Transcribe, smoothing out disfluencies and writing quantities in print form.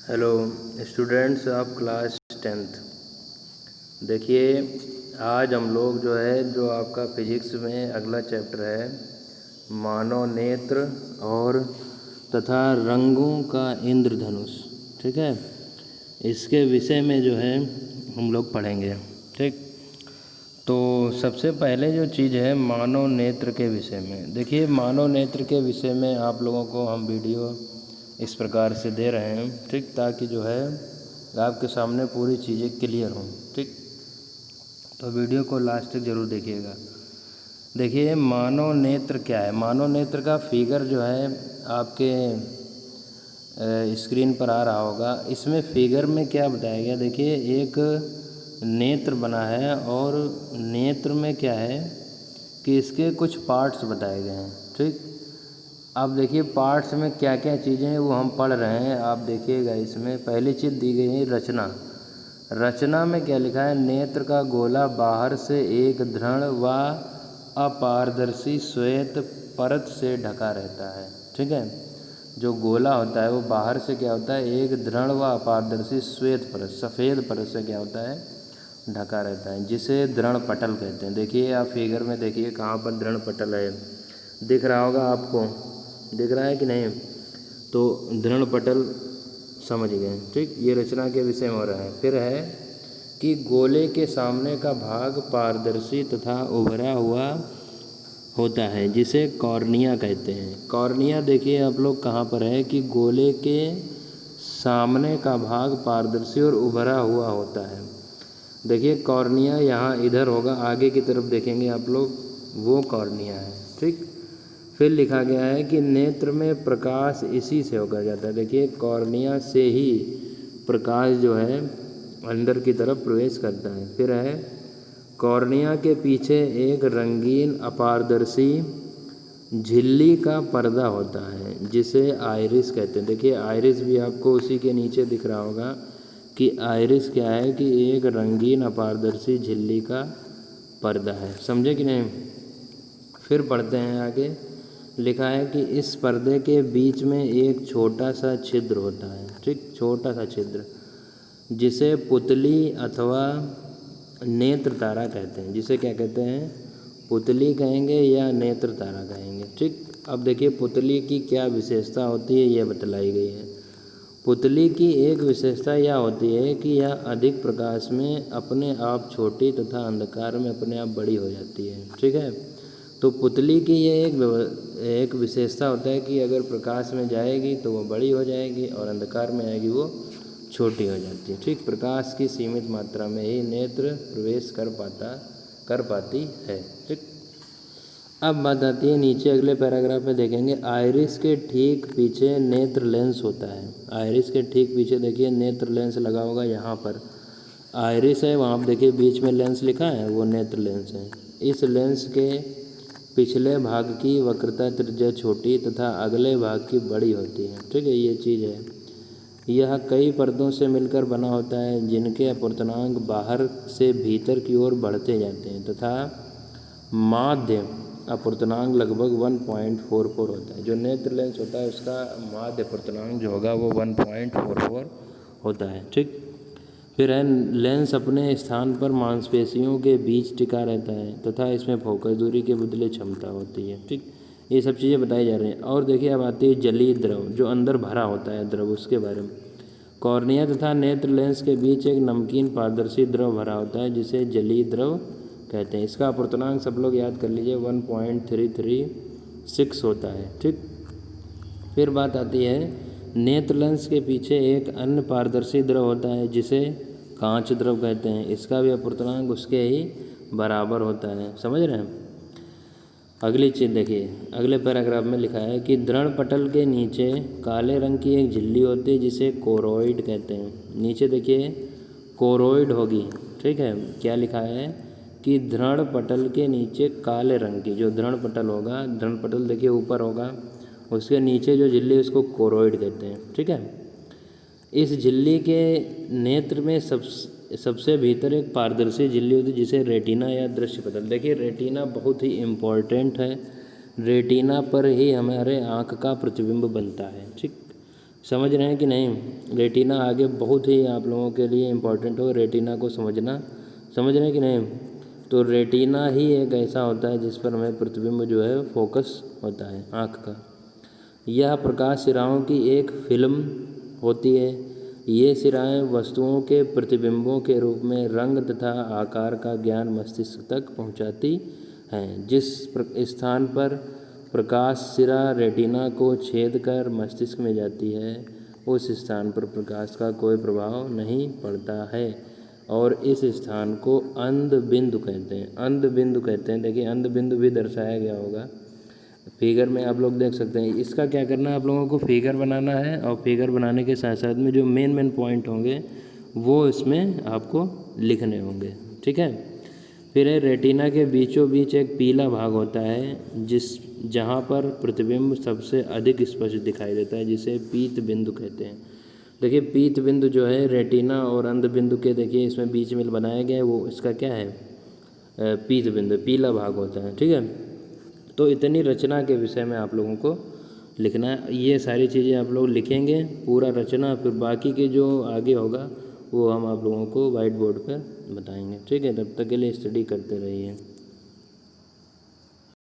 Hello students of class 10th। देखिए आज हम लोग जो आपका फिजिक्स में अगला चैप्टर है मानव नेत्र और तथा रंगों का इंद्रधनुष। ठीक है, इसके विषय में हम लोग पढ़ेंगे। ठीक, तो सबसे पहले जो चीज़ है मानव नेत्र के विषय में। देखिए मानव नेत्र के विषय में आप लोगों को हम वीडियो इस प्रकार से दे रहे हैं, ठीक, ताकि आपके सामने पूरी चीज़ें क्लियर हों। ठीक, तो वीडियो को लास्ट तक ज़रूर देखिएगा। देखिए मानव नेत्र क्या है। मानव नेत्र का फिगर आपके स्क्रीन पर आ रहा होगा। इसमें फिगर में क्या बताया गया, देखिए एक नेत्र बना है और नेत्र में क्या है कि इसके कुछ पार्ट्स बताए गए हैं। ठीक, अब देखिए पार्ट्स में क्या क्या चीज़ें हैं वो हम पढ़ रहे हैं। आप देखिएगा, इसमें पहली चीज़ दी गई है रचना। रचना में क्या लिखा है, नेत्र का गोला बाहर से एक दृढ़ व अपारदर्शी श्वेत परत से ढका रहता है। ठीक है, जो गोला होता है वो बाहर से क्या होता है, एक दृढ़ व अपारदर्शी श्वेत परत, सफ़ेद परत से क्या होता है, ढका रहता है, जिसे दृढ़ पटल कहते हैं। देखिए आप फिगर में देखिए कहाँ पर दृढ़ पटल है, दिख रहा होगा आपको, दिख रहा है कि नहीं। तो दृढ़ पटल समझ गए। ठीक, ये रचना के विषय में हो रहा है। फिर है कि गोले के सामने का भाग पारदर्शी तथा उभरा हुआ होता है, जिसे कॉर्निया कहते हैं। कॉर्निया देखिए आप लोग कहाँ पर है कि गोले के सामने का भाग पारदर्शी और उभरा हुआ होता है। देखिए कॉर्निया यहाँ इधर होगा, आगे की तरफ देखेंगे आप लोग, वो कॉर्निया है। ठीक, फिर लिखा गया है कि नेत्र में प्रकाश इसी से होकर जाता है। देखिए कॉर्निया से ही प्रकाश अंदर की तरफ प्रवेश करता है। फिर है कॉर्निया के पीछे एक रंगीन अपारदर्शी झिल्ली का पर्दा होता है, जिसे आइरिस कहते हैं। देखिए आइरिस भी आपको उसी के नीचे दिख रहा होगा कि आइरिस क्या है कि एक रंगीन अपारदर्शी झिल्ली का पर्दा है। समझे कि नहीं। फिर पढ़ते हैं आगे, लिखा है कि इस पर्दे के बीच में एक छोटा सा छिद्र होता है। ठीक, छोटा सा छिद्र, जिसे पुतली अथवा नेत्र तारा कहते हैं। जिसे क्या कहते हैं, पुतली कहेंगे या नेत्र तारा कहेंगे। ठीक, अब देखिए पुतली की क्या विशेषता होती है, यह बतलाई गई है। पुतली की एक विशेषता यह होती है कि यह अधिक प्रकाश में अपने आप छोटी तथा अंधकार में अपने आप बड़ी हो जाती है। ठीक है, तो पुतली की ये एक विशेषता होता है कि अगर प्रकाश में जाएगी तो वो बड़ी हो जाएगी और अंधकार में आएगी वो छोटी हो जाती है। ठीक, प्रकाश की सीमित मात्रा में ही नेत्र प्रवेश कर पाती है। ठीक, अब बात आती है नीचे अगले पैराग्राफ में देखेंगे, आइरिस के ठीक पीछे नेत्र लेंस होता है। आइरिस के ठीक पीछे देखिए नेत्र लेंस लगा होगा। यहाँ पर आइरिस है, वहाँ पर देखिए बीच में लेंस लिखा है, वो नेत्र लेंस है। इस लेंस के पिछले भाग की वक्रता त्रिज्या छोटी तथा अगले भाग की बड़ी होती है। ठीक है, ये चीज़ है। यह कई परतों से मिलकर बना होता है, जिनके अपूर्णांक बाहर से भीतर की ओर बढ़ते जाते हैं तथा माध्य अपूर्णांक लगभग 1.44 होता है। जो नेत्र लेंस होता है उसका माध्य अपूर्णांक जो होगा वो 1.44 होता है। ठीक, फिर है लेंस अपने स्थान पर मांसपेशियों के बीच टिका रहता है तथा इसमें फोकस दूरी के बदले क्षमता होती है। ठीक, ये सब चीज़ें बताई जा रही हैं। और देखिए अब आती है जलीय द्रव, जो अंदर भरा होता है द्रव, उसके बारे में। कॉर्निया तथा नेत्र लेंस के बीच एक नमकीन पारदर्शी द्रव भरा होता है, जिसे जलीय द्रव कहते हैं। इसका अपूर्णांक सब लोग याद कर लीजिए 1.336 होता है। ठीक, फिर बात आती है नेत्र लेंस के पीछे एक अन्य पारदर्शी द्रव होता है, जिसे कांच द्रव कहते हैं। इसका भी अपूर्णांक उसके ही बराबर होता है। समझ रहे हैं। अगली चीज़ देखिए, अगले पैराग्राफ में लिखा है कि दृढ़ पटल के नीचे काले रंग की एक झिल्ली होती है, जिसे कोरोइड कहते हैं। नीचे देखिए कोरोइड होगी। ठीक है, क्या लिखा है कि दृढ़ पटल के नीचे काले रंग की, जो दृढ़ पटल होगा, दृढ़ पटल देखिए ऊपर होगा, उसके नीचे जो झिल्ली उसको कोरोइड कहते हैं। ठीक है, इस झिल्ली के नेत्र में सबसे भीतर एक पारदर्शी झिल्ली होती है, जिसे रेटिना या दृश्य पटल। देखिए रेटिना बहुत ही इम्पोर्टेंट है। रेटिना पर ही हमारे आँख का प्रतिबिंब बनता है। ठीक, समझ रहे हैं कि नहीं। रेटिना आगे बहुत ही आप लोगों के लिए इम्पोर्टेंट हो, रेटिना को समझना। समझ रहे हैं कि नहीं। तो रेटिना ही एक ऐसा होता है जिस पर हमें प्रतिबिंब जो है फोकस होता है आँख का। यह प्रकाश सिराओं की एक फिल्म होती है। ये सिराएं वस्तुओं के प्रतिबिंबों के रूप में रंग तथा आकार का ज्ञान मस्तिष्क तक पहुंचाती हैं। जिस स्थान पर प्रकाश सिरा रेटिना को छेद कर मस्तिष्क में जाती है, उस स्थान पर प्रकाश का कोई प्रभाव नहीं पड़ता है और इस स्थान को अंध बिंदु कहते हैं। अंध बिंदु कहते हैं। देखिए अंध बिंदु भी दर्शाया गया होगा फिगर में, आप लोग देख सकते हैं। इसका क्या करना है, आप लोगों को फिगर बनाना है और फिगर बनाने के साथ साथ में जो मेन पॉइंट होंगे वो इसमें आपको लिखने होंगे, ठीक है। फिर है रेटिना के बीचों बीच एक पीला भाग होता है जहाँ पर प्रतिबिंब सबसे अधिक स्पष्ट दिखाई देता है, जिसे पीत बिंदु कहते हैं। देखिए पीत बिंदु जो है रेटिना और अंध बिंदु के, देखिए इसमें बीच में बनाया गया है, वो इसका क्या है, पीत बिंदु, पीला भाग होता है, ठीक है। तो इतनी रचना के विषय में आप लोगों को लिखना है। ये सारी चीज़ें आप लोग लिखेंगे पूरा रचना, फिर बाकी के जो आगे होगा वो हम आप लोगों को वाइट बोर्ड पर बताएंगे, ठीक है। तब तक के लिए स्टडी करते रहिए।